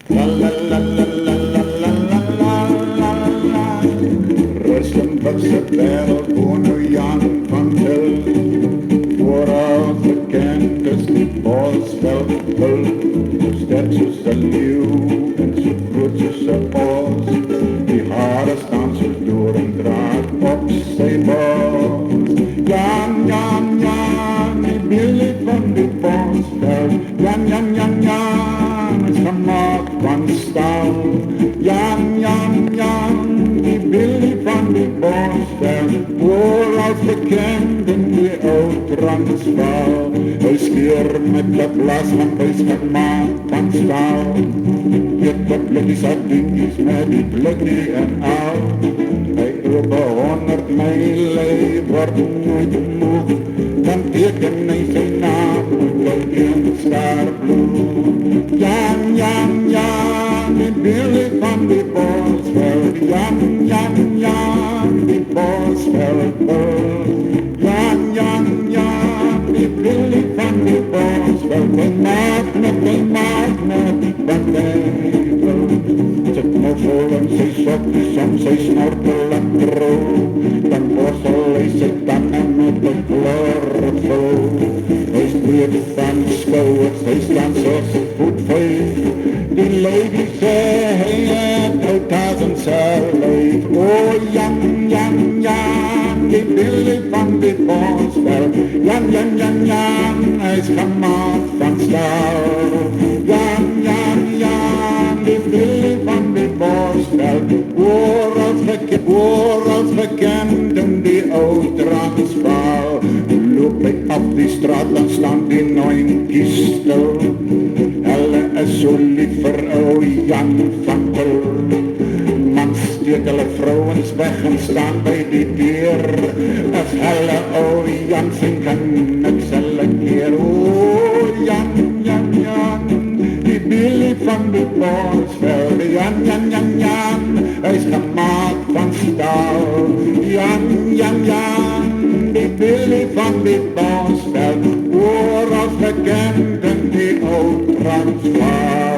La la la la la la la la la la la. Rustenburgse wereld wonen Jan van Til. Vooral bekend is die Bosveldbul. Zo sterk soos 'n leeuw en zo groot soos 'n os. Die hare staan soos door 'n draad op sy bos. Jan, Jan, Jan, die Billy van die Bosveld. Jan, Jan, Jan, Jan, is gemaakt van staal. Jan, Jan, Jan, die Billy van die Bosveld. Vooral bekend in die Oud-Transvaal. Hy skeer met 'n blas van huis gemaakt van staal. Eet 'n blikkie sardientjies met die blikkie en al. Hy oor 100 myl, hy word nooit moeg. Dan teken hy sy naam met 'n star bloed. Jan, Jan, Jan, die Billy van die Bosveld. Jan, Jan, Jan, die Bosveldbul. Jan, Jan, Jan, die Billy van die Bosveld. Hy maak met, wat hy wil. Sit nou vol in sy sokkies om sy snorkel en droog. Dan borstel hy sy tanden met 'n chlorophyll. Hy spreek van skouers, hy staan soos voet 5. Die lady sê hy het oud in sy lyf. O Jan, Jan, Jan, die Billy van die Bosveld. Jan, Jan, Jan, Jan, hy's gemaakt van staal. Jan, Jan, Jan, die Billy van die Bosveld. Voorals bekend in die Oud-Transvaal. Loop hy af die straat, dan staan die nointjies stil. Hulle is so lief vir ou Jan van Til. Man steek hulle vrouens weg en staan by die deur. As hulle ou Jan sien kan niks hulle keer. O Jan, Jan, Jan, die Billy van die Bosveld. Jan, Jan, Jan, Jan, hy's gemaakt van staal. Jan, Jan, Jan, die Billy van die Bosveld. Voorals bekend in die Oud-Transvaal.